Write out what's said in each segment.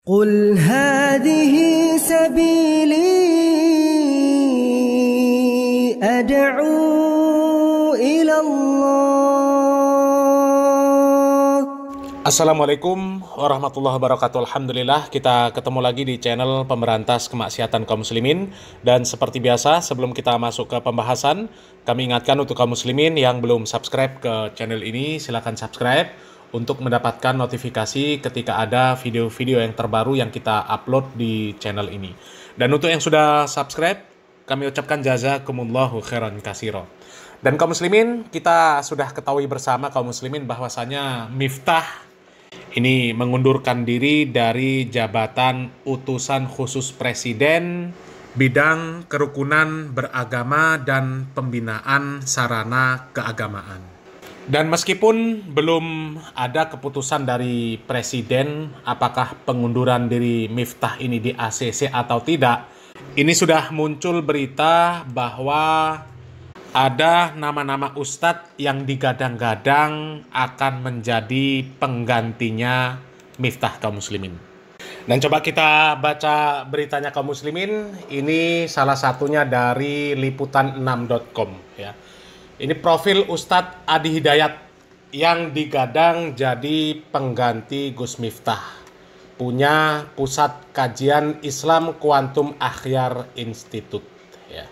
قل هذه سبيلي أدعو إلى الله. Assalamualaikum warahmatullahi wabarakatuh. Alhamdulillah kita ketemu lagi di channel Pemberantas Kemaksiatan Kaum Muslimin. Dan seperti biasa sebelum kita masuk ke pembahasan, kami ingatkan untuk kaum muslimin yang belum subscribe ke channel ini, silakan subscribe untuk mendapatkan notifikasi ketika ada video-video yang terbaru yang kita upload di channel ini. Dan untuk yang sudah subscribe, kami ucapkan jazakumullahu khairan katsira. Dan kaum muslimin, kita sudah ketahui bersama kaum muslimin bahwasanya Miftah ini mengundurkan diri dari jabatan utusan khusus presiden bidang kerukunan beragama dan pembinaan sarana keagamaan. Dan meskipun belum ada keputusan dari presiden apakah pengunduran diri Miftah ini di ACC atau tidak, ini sudah muncul berita bahwa ada nama-nama ustadz yang digadang-gadang akan menjadi penggantinya Miftah kaum muslimin. Dan coba kita baca beritanya kaum muslimin. Ini salah satunya dari liputan6.com ya. Ini profil Ustadz Adi Hidayat yang digadang jadi pengganti Gus Miftah. Punya Pusat Kajian Islam Quantum Akhyar Institute ya.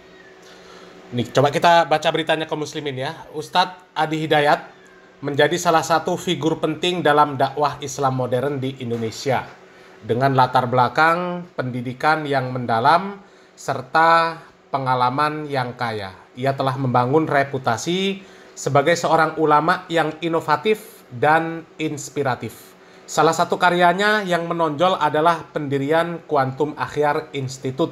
Ini coba kita baca beritanya kaum muslimin ya. Ustadz Adi Hidayat menjadi salah satu figur penting dalam dakwah Islam modern di Indonesia dengan latar belakang pendidikan yang mendalam serta pengalaman yang kaya. Ia telah membangun reputasi sebagai seorang ulama yang inovatif dan inspiratif. Salah satu karyanya yang menonjol adalah pendirian Quantum Akhyar Institute,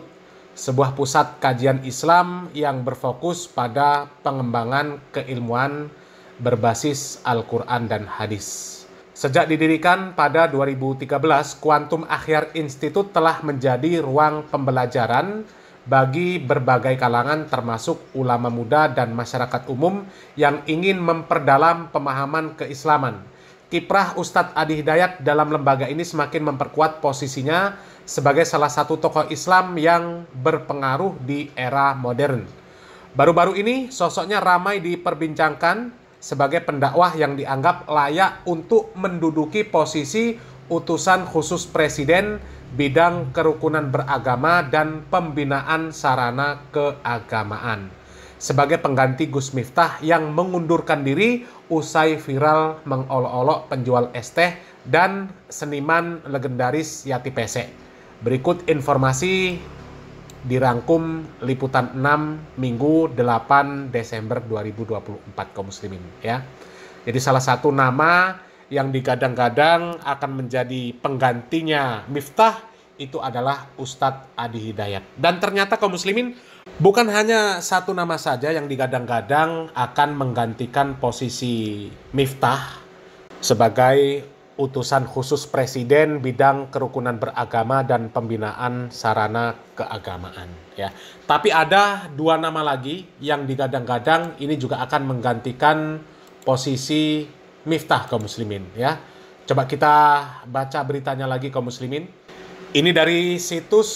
sebuah pusat kajian Islam yang berfokus pada pengembangan keilmuan berbasis Al-Quran dan hadis. Sejak didirikan pada 2013, Quantum Akhyar Institute telah menjadi ruang pembelajaran bagi berbagai kalangan termasuk ulama muda dan masyarakat umum yang ingin memperdalam pemahaman keislaman. Kiprah Ustadz Adi Hidayat dalam lembaga ini semakin memperkuat posisinya sebagai salah satu tokoh Islam yang berpengaruh di era modern. Baru-baru ini sosoknya ramai diperbincangkan sebagai pendakwah yang dianggap layak untuk menduduki posisi utusan khusus presiden bidang kerukunan beragama dan pembinaan sarana keagamaan sebagai pengganti Gus Miftah yang mengundurkan diri usai viral mengolok-olok penjual es teh dan seniman legendaris Yati Pesek. Berikut informasi dirangkum Liputan 6 Minggu 8 Desember 2024 kaum muslimin ya. Jadi salah satu nama yang digadang-gadang akan menjadi penggantinya Miftah itu adalah Ustadz Adi Hidayat. Dan ternyata kaum muslimin bukan hanya satu nama saja yang digadang-gadang akan menggantikan posisi Miftah sebagai utusan khusus presiden bidang kerukunan beragama dan pembinaan sarana keagamaan ya. Tapi ada dua nama lagi yang digadang-gadang ini juga akan menggantikan posisi Miftah kaum muslimin ya. Coba kita baca beritanya lagi kaum muslimin. Ini dari situs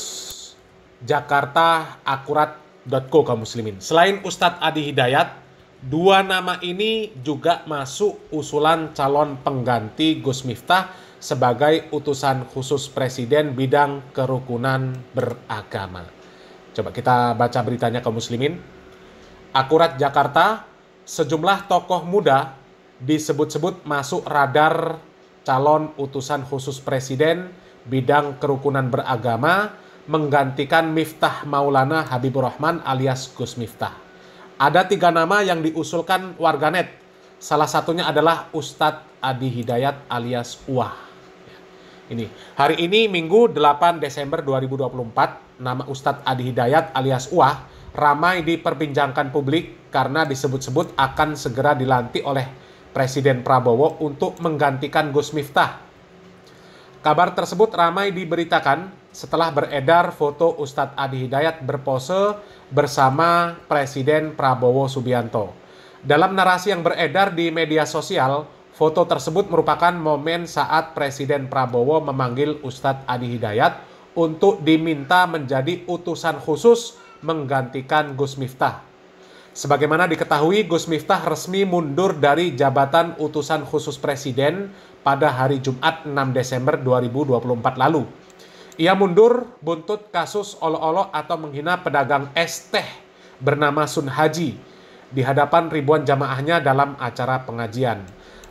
jakartaakurat.co kaum muslimin. Selain Ustadz Adi Hidayat, dua nama ini juga masuk usulan calon pengganti Gus Miftah sebagai utusan khusus presiden bidang kerukunan beragama. Coba kita baca beritanya kaum muslimin. Akurat Jakarta, sejumlah tokoh muda disebut-sebut masuk radar calon utusan khusus presiden bidang kerukunan beragama menggantikan Miftah Maulana Habibur Rahman alias Gus Miftah. Ada 3 nama yang diusulkan warganet. Salah satunya adalah Ustadz Adi Hidayat alias Uwah. Ini hari ini Minggu 8 Desember 2024, nama Ustadz Adi Hidayat alias Uwah ramai diperbincangkan publik karena disebut-sebut akan segera dilantik oleh Presiden Prabowo untuk menggantikan Gus Miftah. Kabar tersebut ramai diberitakan setelah beredar foto Ustadz Adi Hidayat berpose bersama Presiden Prabowo Subianto. Dalam narasi yang beredar di media sosial, Foto tersebut merupakan momen saat Presiden Prabowo memanggil Ustadz Adi Hidayat untuk diminta menjadi utusan khusus menggantikan Gus Miftah. Sebagaimana diketahui, Gus Miftah resmi mundur dari jabatan utusan khusus Presiden pada hari Jumat 6 Desember 2024 lalu. Ia mundur buntut kasus olok-olok atau menghina pedagang es teh bernama Sun Haji di hadapan ribuan jamaahnya dalam acara pengajian.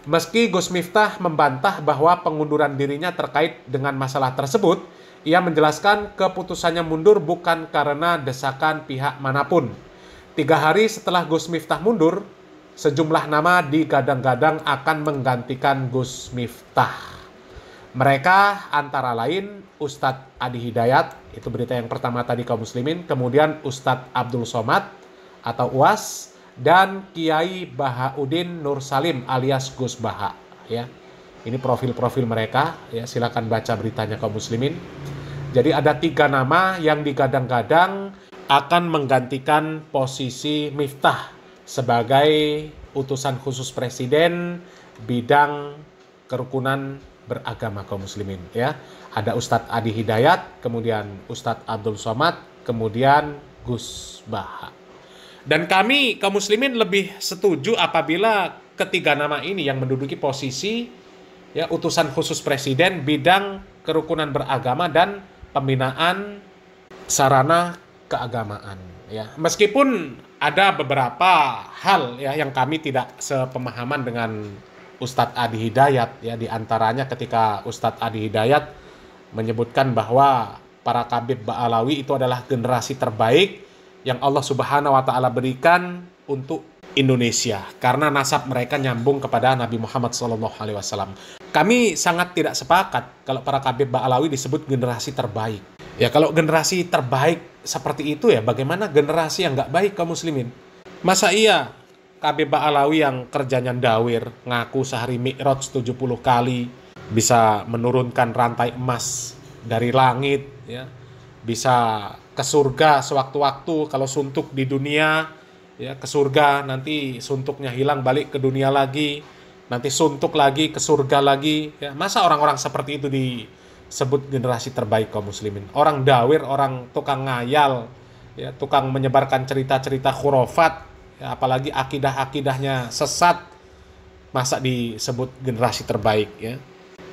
Meski Gus Miftah membantah bahwa pengunduran dirinya terkait dengan masalah tersebut, ia menjelaskan keputusannya mundur bukan karena desakan pihak manapun. 3 hari setelah Gus Miftah mundur, sejumlah nama digadang-gadang akan menggantikan Gus Miftah. Mereka antara lain Ustadz Adi Hidayat, itu berita yang pertama tadi kaum muslimin, kemudian Ustadz Abdul Somad atau UAS, dan Kiai Bahauddin Nur Salim alias Gus Baha. Ya, ini profil-profil mereka. Ya, silakan baca beritanya kaum muslimin. Jadi ada 3 nama yang digadang-gadang akan menggantikan posisi Miftah sebagai utusan khusus Presiden bidang kerukunan beragama kaum muslimin. Ya, ada Ustadz Adi Hidayat, kemudian Ustadz Abdul Somad, kemudian Gus Baha. Dan kami kaum muslimin lebih setuju apabila ketiga nama ini yang menduduki posisi ya utusan khusus Presiden bidang kerukunan beragama dan pembinaan sarana keagamaan. Ya, meskipun ada beberapa hal ya yang kami tidak sepemahaman dengan Ustadz Adi Hidayat, ya, diantaranya ketika Ustadz Adi Hidayat menyebutkan bahwa para Kabib Ba'alawi itu adalah generasi terbaik yang Allah Subhanahu wa Ta'ala berikan untuk Indonesia karena nasab mereka nyambung kepada Nabi Muhammad SAW. Kami sangat tidak sepakat kalau para Kabib Ba'alawi disebut generasi terbaik. Ya, kalau generasi terbaik seperti itu, ya bagaimana generasi yang nggak baik kaum muslimin? Masa iya Kabib Ba'alawi yang kerjanya dawir, ngaku sehari mi'raj 70 kali, bisa menurunkan rantai emas dari langit, ya, bisa ke surga sewaktu-waktu kalau suntuk di dunia, ya, ke surga, nanti suntuknya hilang balik ke dunia lagi, nanti suntuk lagi ke surga lagi, ya. Masa orang-orang seperti itu disebut generasi terbaik kaum muslimin? Orang dawir, orang tukang ngayal, ya, tukang menyebarkan cerita-cerita khurafat, ya, apalagi akidah-akidahnya sesat, masa disebut generasi terbaik, ya?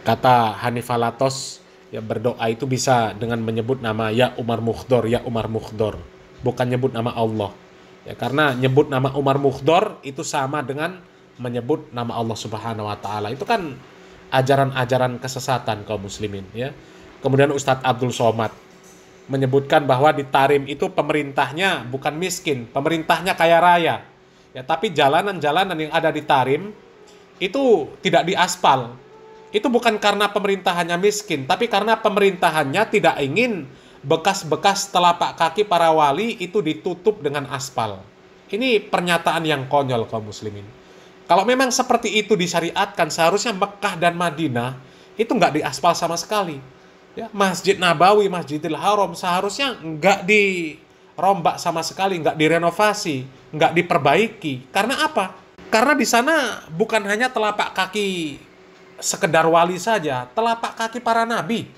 Kata Hanifah Latos, ya, berdoa itu bisa dengan menyebut nama ya Umar Mukhdor, ya Umar Mukhdor, bukan nyebut nama Allah. Ya, karena nyebut nama Umar Mukhdor itu sama dengan menyebut nama Allah Subhanahu wa Ta'ala. Itu kan ajaran-ajaran kesesatan kaum muslimin, ya. Kemudian Ustadz Abdul Somad menyebutkan bahwa di Tarim itu pemerintahnya bukan miskin, pemerintahnya kaya raya. Ya, tapi jalanan-jalanan yang ada di Tarim itu tidak diaspal. Itu bukan karena pemerintahannya miskin, tapi karena pemerintahannya tidak ingin bekas-bekas telapak kaki para wali itu ditutup dengan aspal. Ini pernyataan yang konyol kaum muslimin. Kalau memang seperti itu disyariatkan, seharusnya Mekah dan Madinah itu nggak diaspal sama sekali. Ya, Masjid Nabawi, Masjidil Haram seharusnya nggak dirombak sama sekali, nggak direnovasi, nggak diperbaiki. Karena apa? Karena di sana bukan hanya telapak kaki sekedar wali saja, telapak kaki para nabi.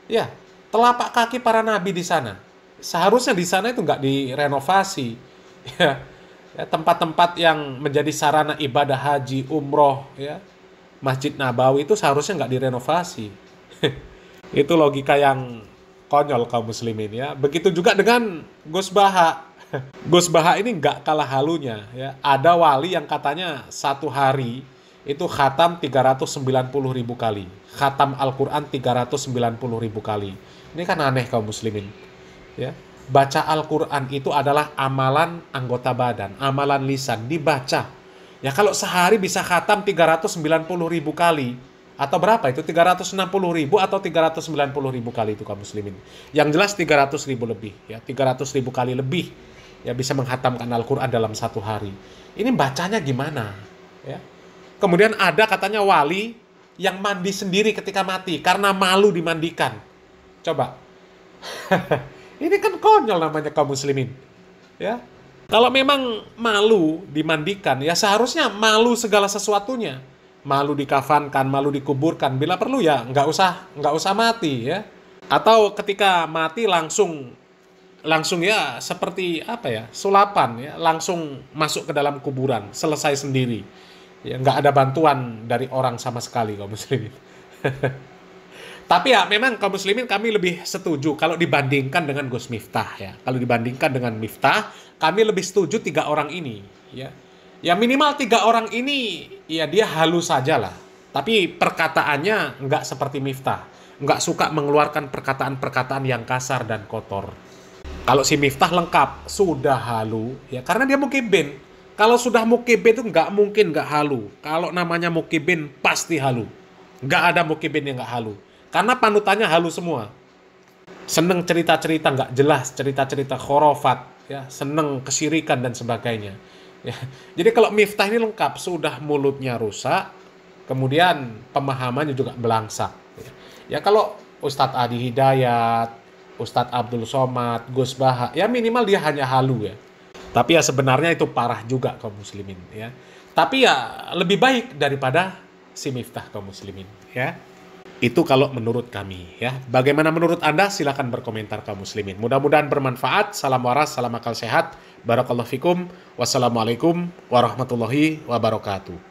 Ya, telapak kaki para nabi di sana. Seharusnya di sana itu nggak direnovasi. Ya, tempat-tempat yang menjadi sarana ibadah haji, umroh, ya, Masjid Nabawi itu seharusnya nggak direnovasi. Itu logika yang konyol kaum muslimin, ya. Begitu juga dengan Gus Baha. Gus Baha ini nggak kalah halunya, ya. Ada wali yang katanya satu hari itu khatam 390.000 kali. Khatam Al-Quran 390.000 kali. Ini kan aneh kaum muslimin, ya. Baca Al-Quran itu adalah amalan anggota badan, amalan lisan, dibaca. Ya, kalau sehari bisa khatam 390.000 kali, atau berapa itu? 360.000 atau 390.000 kali itu kaum muslimin. Yang jelas 300.000 lebih, ya, 300.000 kali lebih, ya, bisa menghatamkan Al-Quran dalam satu hari. Ini bacanya gimana? Ya. Kemudian ada katanya wali yang mandi sendiri ketika mati karena malu dimandikan. Coba. Ini kan konyol namanya kaum muslimin. Ya. Kalau memang malu dimandikan, ya seharusnya malu segala sesuatunya. malu dikafankan, malu dikuburkan. Bila perlu ya nggak usah mati ya. Atau ketika mati langsung ya seperti apa ya, sulapan ya, langsung masuk ke dalam kuburan, selesai sendiri. Ya, nggak ada bantuan dari orang sama sekali kaum muslimin. Tapi ya memang kaum muslimin kami lebih setuju kalau dibandingkan dengan Gus Miftah ya. Kalau dibandingkan dengan Miftah, kami lebih setuju 3 orang ini ya. Ya minimal 3 orang ini ya dia halus saja lah. Tapi perkataannya nggak seperti Miftah. Nggak suka mengeluarkan perkataan-perkataan yang kasar dan kotor. Kalau si Miftah lengkap, sudah halu ya karena dia mukibin. Kalau sudah mukibin itu nggak mungkin nggak halu. Kalau namanya mukibin pasti halu. Nggak ada mukibin yang nggak halu. Karena panutannya halu semua. Seneng cerita-cerita nggak jelas, cerita-cerita khurafat, ya, seneng kesyirikan dan sebagainya. Ya. Jadi kalau Miftah ini lengkap, sudah mulutnya rusak, kemudian pemahamannya juga belangsak. Ya kalau Ustadz Adi Hidayat, Ustadz Abdul Somad, Gus Baha, ya minimal dia hanya halu ya. Tapi ya sebenarnya itu parah juga kaum muslimin ya. Tapi ya lebih baik daripada si Miftah kaum muslimin ya. Itu kalau menurut kami ya. Bagaimana menurut Anda? Silakan berkomentar kaum muslimin. Mudah-mudahan bermanfaat. Salam waras, salam akal sehat. Barakallahu fikum. Wassalamualaikum warahmatullahi wabarakatuh.